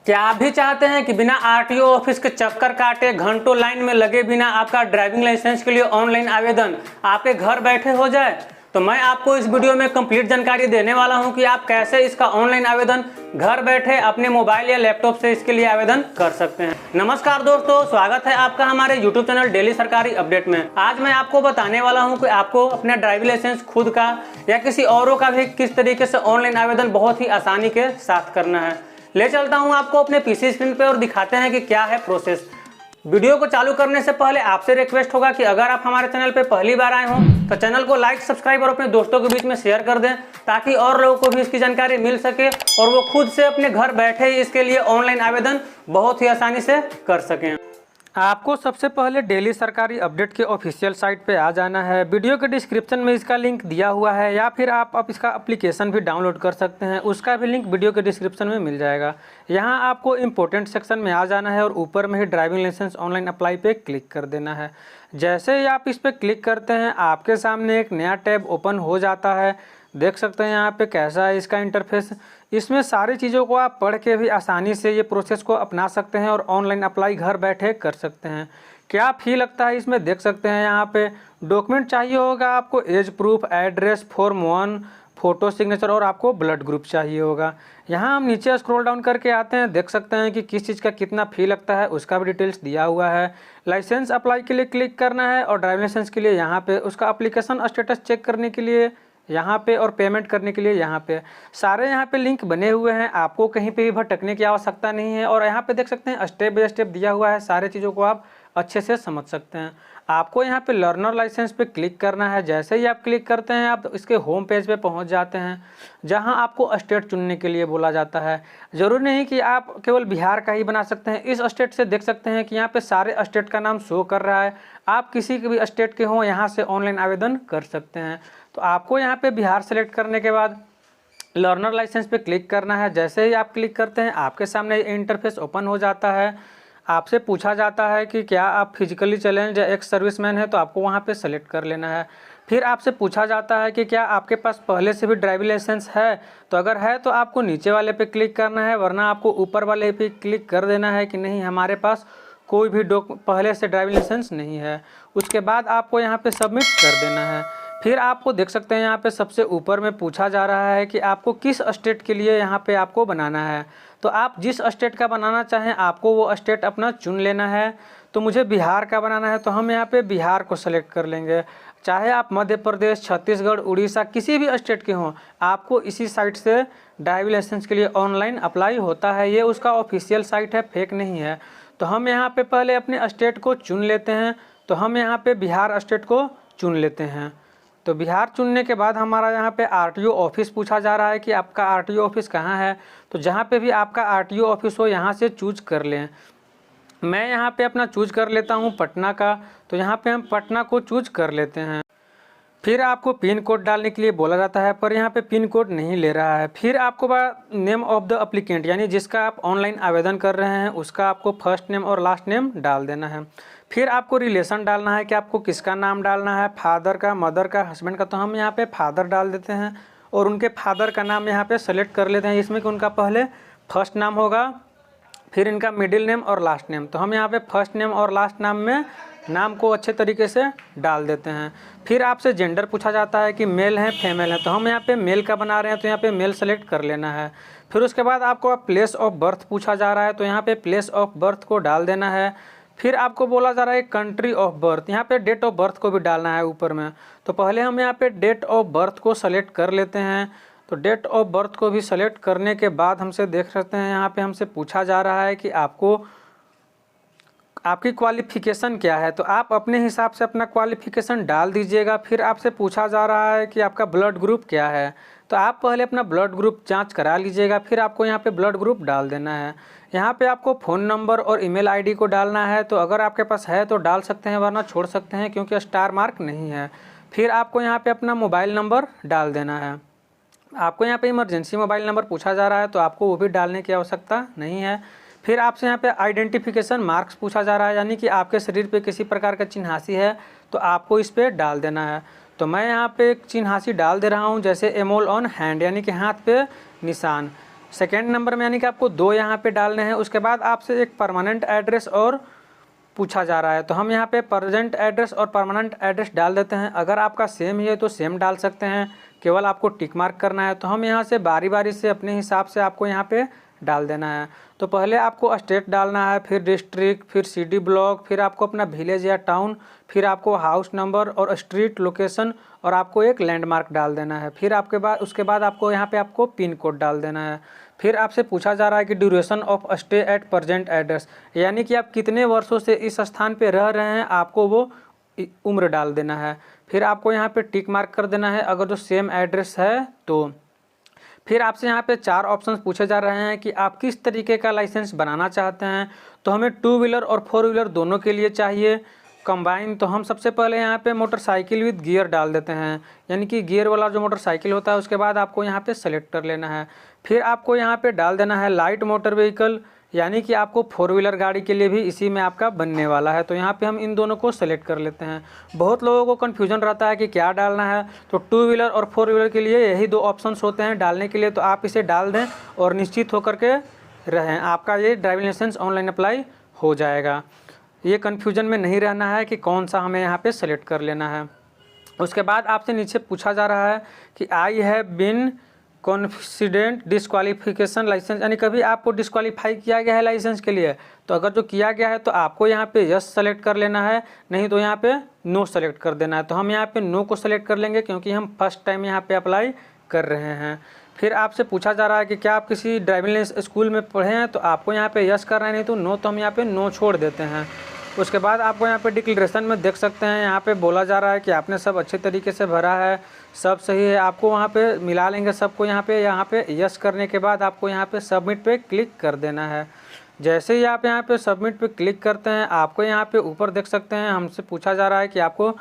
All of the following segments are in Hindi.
क्या आप भी चाहते हैं कि बिना आरटीओ ऑफिस के चक्कर काटे, घंटों लाइन में लगे बिना आपका ड्राइविंग लाइसेंस के लिए ऑनलाइन आवेदन आपके घर बैठे हो जाए? तो मैं आपको इस वीडियो में कंप्लीट जानकारी देने वाला हूं कि आप कैसे इसका ऑनलाइन आवेदन घर बैठे अपने मोबाइल या लैपटॉप से इसके लिए आवेदन कर सकते हैं। नमस्कार दोस्तों, स्वागत है आपका हमारे YouTube चैनल डेली सरकारी अपडेट में। आज मैं आपको बताने वाला हूं कि आपको अपना ड्राइविंग लाइसेंस खुद का या किसी औरों का भी किस तरीके से ऑनलाइन आवेदन बहुत ही आसानी के साथ करना है। ले चलता हूं आपको अपने पीसी स्क्रीन पे और दिखाते हैं कि क्या है प्रोसेस। वीडियो को चालू करने से पहले आपसे रिक्वेस्ट होगा कि अगर आप हमारे चैनल पे पहली बार आए हो तो चैनल को लाइक, सब्सक्राइब और अपने दोस्तों के बीच में शेयर कर दें, ताकि और लोगों को भी इसकी जानकारी मिल सके और वो खुद से अपने घर बैठे ही इसके लिए ऑनलाइन आवेदन बहुत ही आसानी से कर सकें। आपको सबसे पहले डेली सरकारी अपडेट के ऑफिशियल साइट पे आ जाना है। वीडियो के डिस्क्रिप्शन में इसका लिंक दिया हुआ है, या फिर आप इसका एप्लीकेशन भी डाउनलोड कर सकते हैं, उसका भी लिंक वीडियो के डिस्क्रिप्शन में मिल जाएगा। यहाँ आपको इम्पोर्टेंट सेक्शन में आ जाना है और ऊपर में ही ड्राइविंग लाइसेंस ऑनलाइन अप्लाई पे क्लिक कर देना है। जैसे ही आप इस पर क्लिक करते हैं आपके सामने एक नया टैब ओपन हो जाता है। देख सकते हैं यहाँ पे कैसा है इसका इंटरफेस। इसमें सारी चीज़ों को आप पढ़ के भी आसानी से ये प्रोसेस को अपना सकते हैं और ऑनलाइन अप्लाई घर बैठे कर सकते हैं। क्या फी लगता है इसमें देख सकते हैं। यहाँ पे डॉक्यूमेंट चाहिए होगा आपको, age proof, address, form 1, photo, signature और आपको ब्लड ग्रुप चाहिए होगा। यहाँ हम नीचे स्क्रॉल डाउन करके आते हैं, देख सकते हैं कि किस चीज़ का कितना फ़ी लगता है, उसका भी डिटेल्स दिया हुआ है। लाइसेंस अप्लाई के लिए क्लिक करना है और ड्राइविंग लाइसेंस के लिए यहाँ पे उसका एप्लीकेशन स्टेटस चेक करने के लिए यहाँ पे और पेमेंट करने के लिए यहाँ पे सारे यहाँ पे लिंक बने हुए हैं। आपको कहीं पे भी भटकने की आवश्यकता नहीं है और यहाँ पे देख सकते हैं स्टेप बाय स्टेप दिया हुआ है, सारे चीज़ों को आप अच्छे से समझ सकते हैं। आपको यहाँ पे लर्नर लाइसेंस पे क्लिक करना है। जैसे ही आप क्लिक करते हैं आप इसके होम पेज पे पहुँच जाते हैं, जहाँ आपको स्टेट चुनने के लिए बोला जाता है। ज़रूरी नहीं कि आप केवल बिहार का ही बना सकते हैं। इस स्टेट से देख सकते हैं कि यहाँ पे सारे स्टेट का नाम शो कर रहा है। आप किसी के भी स्टेट के हों यहाँ से ऑनलाइन आवेदन कर सकते हैं। तो आपको यहाँ पे बिहार सेलेक्ट करने के बाद लर्नर लाइसेंस पे क्लिक करना है। जैसे ही आप क्लिक करते हैं आपके सामने इंटरफेस ओपन हो जाता है। आपसे पूछा जाता है कि क्या आप फिजिकली चैलेंज या एक्स सर्विसमैन है, तो आपको वहाँ पे सेलेक्ट कर लेना है। फिर आपसे पूछा जाता है कि क्या आपके पास पहले से भी ड्राइविंग लाइसेंस है, तो अगर है तो आपको नीचे वाले पे क्लिक करना है, वरना आपको ऊपर वाले पे क्लिक कर देना है कि नहीं हमारे पास कोई भी पहले से ड्राइविंग लाइसेंस नहीं है। उसके बाद आपको यहाँ पे सबमिट कर देना है। फिर आपको देख सकते हैं यहाँ पे सबसे ऊपर में पूछा जा रहा है कि आपको किस स्टेट के लिए यहाँ पे आपको बनाना है। तो आप जिस स्टेट का बनाना चाहें आपको वो स्टेट अपना चुन लेना है। तो मुझे बिहार का बनाना है तो हम यहाँ पे बिहार को सेलेक्ट कर लेंगे। चाहे आप मध्य प्रदेश, छत्तीसगढ़, उड़ीसा किसी भी स्टेट के हों, आपको इसी साइट से ड्राइविंग लाइसेंस के लिए ऑनलाइन अप्लाई होता है। ये उसका ऑफिशियल साइट है, फेक नहीं है। तो हम यहाँ पे पहले अपने स्टेट को चुन लेते हैं। तो हम यहाँ पे बिहार स्टेट को चुन लेते हैं। तो बिहार चुनने के बाद हमारा यहाँ पे आरटीओ ऑफिस पूछा जा रहा है कि आपका आरटीओ ऑफिस कहाँ है। तो जहाँ पे भी आपका आरटीओ ऑफिस हो यहाँ से चूज कर लें। मैं यहाँ पे अपना चूज कर लेता हूँ पटना का, तो यहाँ पे हम पटना को चूज कर लेते हैं। फिर आपको पिन कोड डालने के लिए बोला जाता है, पर यहाँ पे पिन कोड नहीं ले रहा है। फिर आपको नेम ऑफ द एप्लीकेंट यानी जिसका आप ऑनलाइन आवेदन कर रहे हैं उसका आपको फर्स्ट नेम और लास्ट नेम डाल देना है। फिर आपको रिलेशन डालना है कि आपको किसका नाम डालना है, फादर का, मदर का, हस्बैंड का। तो हम यहाँ पे फादर डाल देते हैं और उनके फादर का नाम यहाँ पे सेलेक्ट कर लेते हैं, इसमें कि उनका पहले फर्स्ट नाम होगा, फिर इनका मिडिल नेम और लास्ट नेम। तो हम यहाँ पे फर्स्ट नेम और लास्ट नाम में नाम को अच्छे तरीके से डाल देते हैं। फिर आपसे जेंडर पूछा जाता है कि मेल है फीमेल है, तो हम यहाँ पे मेल का बना रहे हैं तो यहाँ पे मेल सेलेक्ट कर लेना है। फिर उसके बाद आपको प्लेस ऑफ बर्थ पूछा जा रहा है, तो यहाँ पे प्लेस ऑफ बर्थ को डाल देना है। फिर आपको बोला जा रहा है कंट्री ऑफ बर्थ, यहाँ पे डेट ऑफ बर्थ को भी डालना है ऊपर में। तो पहले हम यहाँ पे डेट ऑफ बर्थ को सेलेक्ट कर लेते हैं। तो डेट ऑफ बर्थ को भी सेलेक्ट करने के बाद हमसे देख सकते हैं यहाँ पे हमसे पूछा जा रहा है कि आपकी क्वालिफ़िकेशन क्या है। तो आप अपने हिसाब से अपना क्वालिफ़िकेशन डाल दीजिएगा। फिर आपसे पूछा जा रहा है कि आपका ब्लड ग्रुप क्या है, तो आप पहले अपना ब्लड ग्रुप जांच करा लीजिएगा। फिर आपको यहाँ पे ब्लड ग्रुप डाल देना है। यहाँ पे आपको फ़ोन नंबर और ईमेल आईडी को डालना है। तो अगर आपके पास है तो डाल सकते हैं, वरना छोड़ सकते हैं क्योंकि स्टार मार्क नहीं है। फिर आपको यहाँ पे अपना मोबाइल नंबर डाल देना है। आपको यहाँ पे इमरजेंसी मोबाइल नंबर पूछा जा रहा है तो आपको वो भी डालने की आवश्यकता नहीं है। फिर आपसे यहाँ पे आइडेंटिफिकेशन मार्क्स पूछा जा रहा है, यानी कि आपके शरीर पे किसी प्रकार का चिन्हासी है तो आपको इस पर डाल देना है। तो मैं यहाँ पे एक चिन्हासी डाल दे रहा हूँ, जैसे एमोल ऑन हैंड यानी कि हाथ पे निशान। सेकेंड नंबर में यानी कि आपको 2 यहाँ पे डालने हैं। उसके बाद आपसे एक परमानेंट एड्रेस और पूछा जा रहा है, तो हम यहाँ पे प्रेजेंट एड्रेस और परमानेंट एड्रेस डाल देते हैं। अगर आपका सेम ही है तो सेम डाल सकते हैं, केवल आपको टिक मार्क करना है। तो हम यहाँ से बारी बारी से अपने हिसाब से आपको यहाँ पे डाल देना है। तो पहले आपको स्टेट डालना है, फिर डिस्ट्रिक्ट, फिर सिटी ब्लॉक, फिर आपको अपना विलेज या टाउन, फिर आपको हाउस नंबर और स्ट्रीट लोकेशन और आपको एक लैंडमार्क डाल देना है। फिर उसके बाद आपको यहाँ पे आपको पिन कोड डाल देना है। फिर आपसे पूछा जा रहा है कि duration of stay at present address, यानी कि आप कितने वर्षों से इस स्थान पे रह रहे हैं, आपको वो उम्र डाल देना है। फिर आपको यहाँ पे टिक मार्क कर देना है अगर जो सेम एड्रेस है तो। फिर आपसे यहाँ पे 4 ऑप्शंस पूछे जा रहे हैं कि आप किस तरीके का लाइसेंस बनाना चाहते हैं। तो हमें 2 व्हीलर और 4 व्हीलर दोनों के लिए चाहिए कंबाइन। तो हम सबसे पहले यहाँ पे मोटरसाइकिल विद गियर डाल देते हैं, यानी कि गियर वाला जो मोटरसाइकिल होता है। उसके बाद आपको यहाँ पे सेलेक्ट कर लेना है। फिर आपको यहाँ पे डाल देना है लाइट मोटर व्हीकल, यानी कि आपको 4 व्हीलर गाड़ी के लिए भी इसी में आपका बनने वाला है। तो यहाँ पे हम इन दोनों को सेलेक्ट कर लेते हैं। बहुत लोगों को कन्फ्यूजन रहता है कि क्या डालना है, तो 2 व्हीलर और 4 व्हीलर के लिए यही 2 ऑप्शंस होते हैं डालने के लिए। तो आप इसे डाल दें और निश्चित होकर के रहें, आपका ये ड्राइविंग लाइसेंस ऑनलाइन अप्लाई हो जाएगा। ये कन्फ्यूजन में नहीं रहना है कि कौन सा हमें यहाँ पे सेलेक्ट कर लेना है। उसके बाद आपसे नीचे पूछा जा रहा है कि I have been consistent disqualification licence, यानी कभी आपको डिस्क्वालीफाई किया गया है लाइसेंस के लिए। तो अगर जो किया गया है तो आपको यहाँ पे यस सेलेक्ट कर लेना है, नहीं तो यहाँ पे नो सेलेक्ट कर देना है। तो हम यहाँ पे नो को सेलेक्ट कर लेंगे क्योंकि हम फर्स्ट टाइम यहाँ पे अप्लाई कर रहे हैं। फिर आपसे पूछा जा रहा है कि क्या आप किसी ड्राइविंग स्कूल में पढ़े हैं, तो आपको यहाँ पे यस करना है, नहीं तो नो। तो हम यहाँ पे नो छोड़ देते हैं। उसके बाद आपको यहाँ पे डिक्लेरेशन में देख सकते हैं, यहाँ पे बोला जा रहा है कि आपने सब अच्छे तरीके से भरा है, सब सही है। आपको वहाँ पे मिला लेंगे सबको। यहाँ पे यस करने के बाद आपको यहाँ पे सबमिट पे क्लिक कर देना है। जैसे ही आप यहाँ पे सबमिट पे क्लिक करते हैं, आपको यहाँ पे ऊपर देख सकते हैं हमसे पूछा जा रहा है कि आपको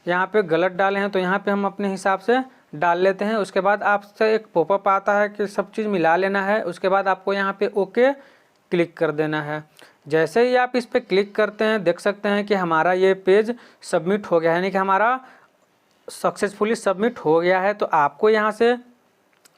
यहाँ पे गलत डाले हैं, तो यहाँ पे हम अपने हिसाब से डाल लेते हैं। उसके बाद आपसे एक पॉपअप आता है कि सब चीज़ मिला लेना है। उसके बाद आपको यहाँ पे ओके क्लिक कर देना है। जैसे ही आप इस पर क्लिक करते हैं, देख सकते हैं कि हमारा ये पेज सबमिट हो गया है, यानी कि हमारा सक्सेसफुली सबमिट हो गया है। तो आपको यहाँ से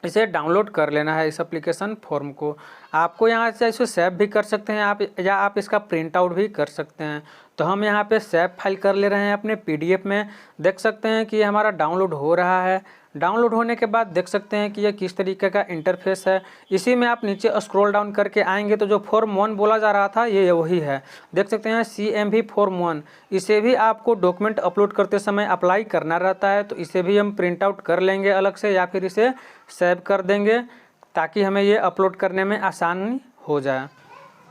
इसे डाउनलोड कर लेना है, इस एप्लीकेशन फॉर्म को। आपको यहाँ से इसे सेव भी कर सकते हैं आप, या आप इसका प्रिंट आउट भी कर सकते हैं। तो हम यहाँ पे सेव फाइल कर ले रहे हैं अपने PDF में। देख सकते हैं कि ये हमारा डाउनलोड हो रहा है। डाउनलोड होने के बाद देख सकते हैं कि ये किस तरीके का इंटरफेस है। इसी में आप नीचे स्क्रॉल डाउन करके आएंगे तो जो फॉर्म 1 बोला जा रहा था ये वही है। देख सकते हैं CMV फॉर्म 1। इसे भी आपको डॉक्यूमेंट अपलोड करते समय अप्लाई करना रहता है। तो इसे भी हम प्रिंट आउट कर लेंगे अलग से, या फिर इसे सेव कर देंगे ताकि हमें ये अपलोड करने में आसानी हो जाए।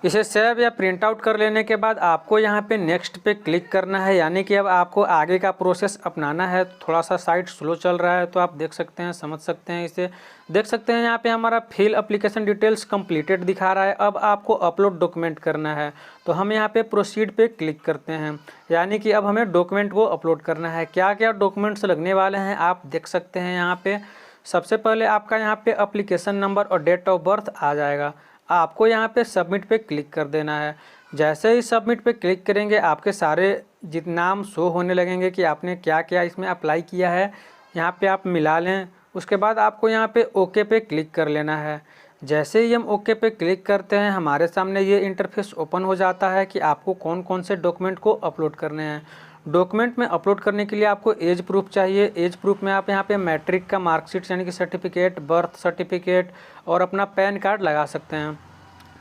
इसे सेव या प्रिंट आउट कर लेने के बाद आपको यहाँ पे नेक्स्ट पे क्लिक करना है, यानी कि अब आपको आगे का प्रोसेस अपनाना है। थोड़ा सा साइट स्लो चल रहा है तो आप देख सकते हैं, समझ सकते हैं इसे। देख सकते हैं यहाँ पे हमारा फिल एप्लीकेशन डिटेल्स कंप्लीटेड दिखा रहा है। अब आपको अपलोड डॉक्यूमेंट करना है, तो हम यहाँ पे प्रोसीड पे क्लिक करते हैं, यानी कि अब हमें डॉक्यूमेंट वो अपलोड करना है। क्या क्या डॉक्यूमेंट्स लगने वाले हैं आप देख सकते हैं यहाँ पे। सबसे पहले आपका यहाँ पे एप्लीकेशन नंबर और डेट ऑफ बर्थ आ जाएगा। आपको यहाँ पे सबमिट पे क्लिक कर देना है। जैसे ही सबमिट पे क्लिक करेंगे, आपके सारे जितने नाम शो होने लगेंगे कि आपने क्या क्या इसमें अप्लाई किया है। यहाँ पे आप मिला लें। उसके बाद आपको यहाँ पे ओके पे क्लिक कर लेना है। जैसे ही हम ओके पे क्लिक करते हैं, हमारे सामने ये इंटरफेस ओपन हो जाता है कि आपको कौन कौन से डॉक्यूमेंट को अपलोड करने हैं। डॉक्यूमेंट में अपलोड करने के लिए आपको एज प्रूफ चाहिए। एज प्रूफ में आप यहाँ पे मैट्रिक का मार्कशीट यानी कि सर्टिफिकेट, बर्थ सर्टिफिकेट और अपना पैन कार्ड लगा सकते हैं।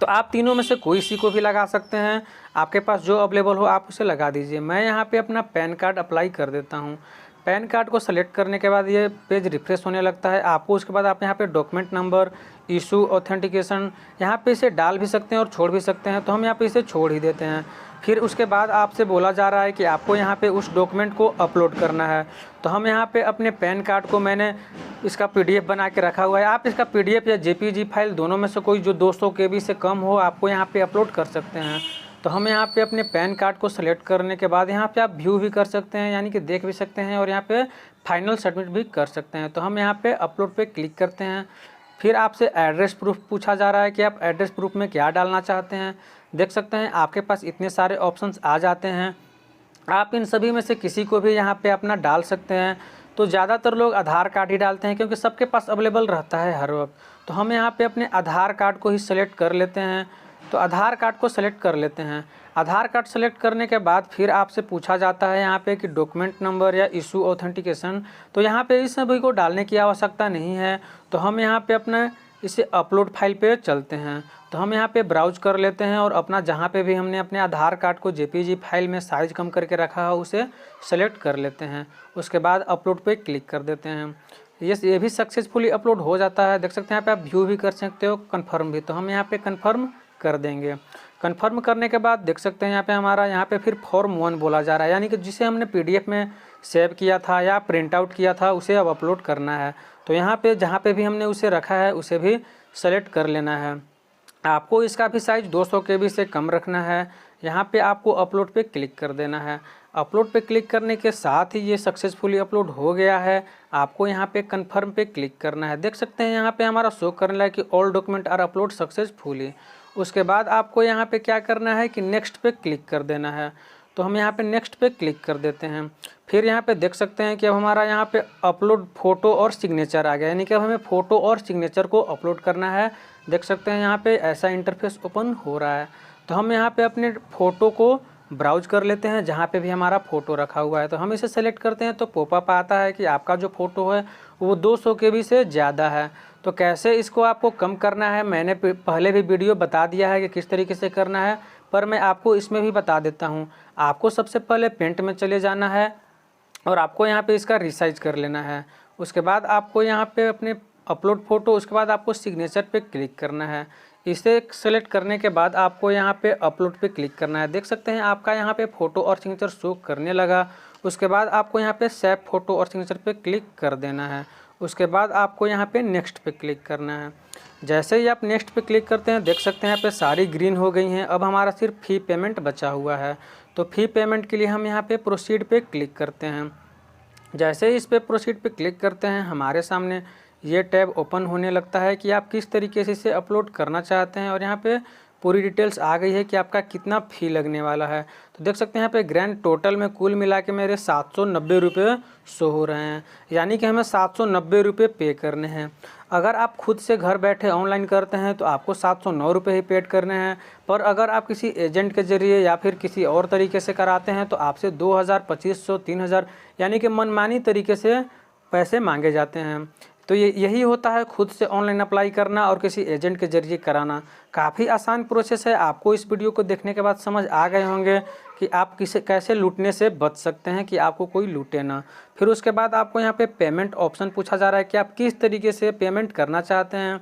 तो आप तीनों में से कोई सी को भी लगा सकते हैं, आपके पास जो अवेलेबल हो आप उसे लगा दीजिए। मैं यहाँ पे अपना पैन कार्ड अप्लाई कर देता हूँ। पैन कार्ड को सेलेक्ट करने के बाद ये पेज रिफ्रेश होने लगता है आपको। उसके बाद आप यहाँ पे डॉक्यूमेंट नंबर, इशू, ऑथेंटिकेशन यहाँ पे इसे डाल भी सकते हैं और छोड़ भी सकते हैं। तो हम यहाँ पे इसे छोड़ ही देते हैं। फिर उसके बाद आपसे बोला जा रहा है कि आपको यहाँ पे उस डॉक्यूमेंट को अपलोड करना है। तो हम यहाँ पे अपने पैन कार्ड को, मैंने इसका PDF बना के रखा हुआ है। आप इसका PDF या JPG फाइल दोनों में से कोई जो 200 KB से कम हो आपको यहाँ पे अपलोड कर सकते हैं। तो हम यहाँ पे अपने पैन कार्ड को सेलेक्ट करने के बाद यहाँ पे आप व्यू भी कर सकते हैं, यानी कि देख भी सकते हैं, और यहाँ पे फाइनल सबमिट भी कर सकते हैं। तो हम यहाँ पे अपलोड पे क्लिक करते हैं। फिर आपसे एड्रेस प्रूफ पूछा जा रहा है कि आप एड्रेस प्रूफ में क्या डालना चाहते हैं। देख सकते हैं आपके पास इतने सारे ऑप्शंस आ जाते हैं। आप इन सभी में से किसी को भी यहाँ पे अपना डाल सकते हैं। तो ज़्यादातर लोग आधार कार्ड ही डालते हैं क्योंकि सबके पास अवेलेबल रहता है हर वक्त। तो हम यहाँ पे अपने आधार कार्ड को ही सेलेक्ट कर लेते हैं। तो आधार कार्ड को सेलेक्ट कर लेते हैं। आधार कार्ड सेलेक्ट करने के बाद फिर आपसे पूछा जाता है यहाँ पे कि डॉक्यूमेंट नंबर या इशू ऑथेंटिकेशन। तो यहाँ पे इस सभी को डालने की आवश्यकता नहीं है। तो हम यहाँ पे अपना इसे अपलोड फाइल पे चलते हैं। तो हम यहाँ पे ब्राउज कर लेते हैं और अपना जहाँ पे भी हमने अपने आधार कार्ड को जेपीजी फाइल में साइज कम करके रखा है उसे सेलेक्ट कर लेते हैं। उसके बाद अपलोड पे क्लिक कर देते हैं। ये भी सक्सेसफुली अपलोड हो जाता है। देख सकते हैं यहाँ पे आप व्यू भी कर सकते हो, कन्फर्म भी। तो हम यहाँ पे कन्फर्म कर देंगे। कन्फर्म करने के बाद देख सकते हैं यहाँ पे हमारा यहाँ पे फिर फॉर्म 1 बोला जा रहा है, यानी कि जिसे हमने PDF में सेव किया था या प्रिंट आउट किया था उसे अब अपलोड करना है। तो यहाँ पे जहाँ पे भी हमने उसे रखा है उसे भी सेलेक्ट कर लेना है। आपको इसका भी साइज़ 200 KB से कम रखना है। यहाँ पे आपको अपलोड पे क्लिक कर देना है। अपलोड पे क्लिक करने के साथ ही ये सक्सेसफुली अपलोड हो गया है। आपको यहाँ पे कन्फर्म पे क्लिक करना है। देख सकते हैं यहाँ पे हमारा शो करने लगा कि all document are upload successfully. उसके बाद आपको यहाँ पे क्या करना है कि नेक्स्ट पे क्लिक कर देना है। तो हम यहाँ पे नेक्स्ट पे क्लिक कर देते हैं। फिर यहाँ पे देख सकते हैं कि अब हमारा यहाँ पे अपलोड फ़ोटो और सिग्नेचर आ गया, यानी कि अब हमें फ़ोटो और सिग्नेचर को अपलोड करना है। देख सकते हैं यहाँ पे ऐसा इंटरफेस ओपन हो रहा है। तो हम यहाँ पे अपने फ़ोटो को ब्राउज कर लेते हैं जहाँ पे भी हमारा फ़ोटो रखा हुआ है। तो हम इसे सेलेक्ट करते हैं तो पॉपअप आता है कि आपका जो फ़ोटो है वो 200 KB से ज़्यादा है। तो कैसे इसको आपको कम करना है मैंने पहले भी वीडियो बता दिया है कि किस तरीके से करना है, पर मैं आपको इसमें भी बता देता हूँ। आपको सबसे पहले पेंट में चले जाना है और आपको यहाँ पे इसका रिसाइज कर लेना है। उसके बाद आपको यहाँ पे अपने अपलोड फ़ोटो, उसके बाद आपको सिग्नेचर पे क्लिक करना है। इसे सेलेक्ट करने के बाद आपको यहाँ पे अपलोड पे क्लिक करना है। देख सकते हैं आपका यहाँ पे फ़ोटो और सिग्नेचर शो करने लगा। उसके बाद आपको यहाँ पे सेव फ़ोटो और सिग्नेचर पे क्लिक कर देना है। उसके बाद आपको यहाँ पे नेक्स्ट पे क्लिक करना है। जैसे ही आप नेक्स्ट पे क्लिक करते हैं देख सकते हैं यहाँ पे सारी ग्रीन हो गई हैं। अब हमारा सिर्फ फ़ी पेमेंट बचा हुआ है। तो फ़ी पेमेंट के लिए हम यहाँ पे प्रोसीड पे क्लिक करते हैं। जैसे ही इस पे प्रोसीड पे क्लिक करते हैं हमारे सामने ये टैब ओपन होने लगता है कि आप किस तरीके से इसे अपलोड करना चाहते हैं, और यहाँ पे पूरी डिटेल्स आ गई है कि आपका कितना फ़ी लगने वाला है। तो देख सकते हैं यहाँ पे ग्रैंड टोटल में कुल मिला के मेरे 790 रुपये शो हो रहे हैं, यानी कि हमें 790 रुपये पे करने हैं। अगर आप खुद से घर बैठे ऑनलाइन करते हैं तो आपको 709 रुपये ही पेड करने हैं, पर अगर आप किसी एजेंट के ज़रिए या फिर किसी और तरीके से कराते हैं तो आपसे 2000, 2500, 3000 यानी कि मनमानी तरीके से पैसे मांगे जाते हैं। तो यही होता है खुद से ऑनलाइन अप्लाई करना और किसी एजेंट के ज़रिए कराना। काफ़ी आसान प्रोसेस है। आपको इस वीडियो को देखने के बाद समझ आ गए होंगे कि आप कैसे लूटने से बच सकते हैं, कि आपको कोई लूटे ना। फिर उसके बाद आपको यहाँ पे पेमेंट ऑप्शन पूछा जा रहा है कि आप किस तरीके से पेमेंट करना चाहते हैं।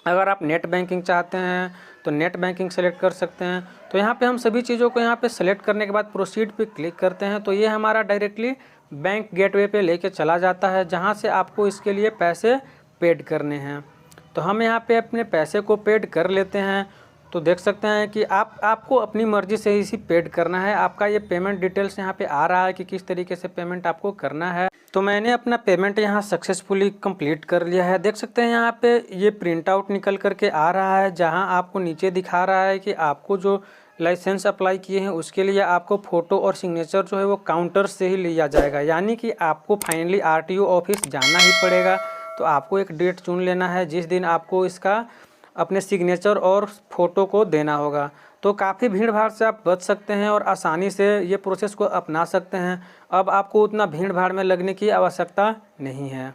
अगर आप नेट बैंकिंग चाहते हैं तो नेट बैंकिंग सेलेक्ट कर सकते हैं। तो यहाँ पे हम सभी चीज़ों को यहाँ पे सेलेक्ट करने के बाद प्रोसीड पे क्लिक करते हैं तो ये हमारा डायरेक्टली बैंक गेटवे पे लेके चला जाता है, जहाँ से आपको इसके लिए पैसे पेड करने हैं। तो हम यहाँ पे अपने पैसे को पेड कर लेते हैं। तो देख सकते हैं कि आपको अपनी मर्ज़ी से इसी पेड करना है। आपका ये पेमेंट डिटेल्स यहाँ पे आ रहा है कि किस तरीके से पेमेंट आपको करना है। तो मैंने अपना पेमेंट यहाँ सक्सेसफुली कंप्लीट कर लिया है। देख सकते हैं यहाँ पे ये प्रिंट आउट निकल करके आ रहा है, जहाँ आपको नीचे दिखा रहा है कि आपको जो लाइसेंस अप्लाई किए हैं उसके लिए आपको फ़ोटो और सिग्नेचर जो है वो काउंटर से ही लिया जाएगा, यानी कि आपको फाइनली RTO ऑफिस जाना ही पड़ेगा। तो आपको एक डेट चुन लेना है जिस दिन आपको इसका अपने सिग्नेचर और फ़ोटो को देना होगा। तो काफ़ी भीड़ भाड़ से आप बच सकते हैं और आसानी से ये प्रोसेस को अपना सकते हैं। अब आपको उतना भीड़ भाड़ में लगने की आवश्यकता नहीं है।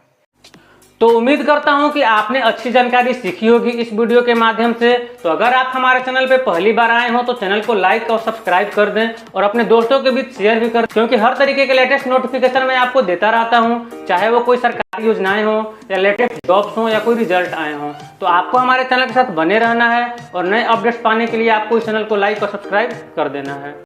तो उम्मीद करता हूं कि आपने अच्छी जानकारी सीखी होगी इस वीडियो के माध्यम से। तो अगर आप हमारे चैनल पे पहली बार आए हो तो चैनल को लाइक और सब्सक्राइब कर दें और अपने दोस्तों के बीच शेयर भी कर दें, क्योंकि हर तरीके के लेटेस्ट नोटिफिकेशन मैं आपको देता रहता हूं, चाहे वो कोई सरकारी योजनाएं हो या लेटेस्ट जॉब्स हो या कोई रिजल्ट आए हों। तो आपको हमारे चैनल के साथ बने रहना है और नए अपडेट्स पाने के लिए आपको इस चैनल को लाइक और सब्सक्राइब कर देना है।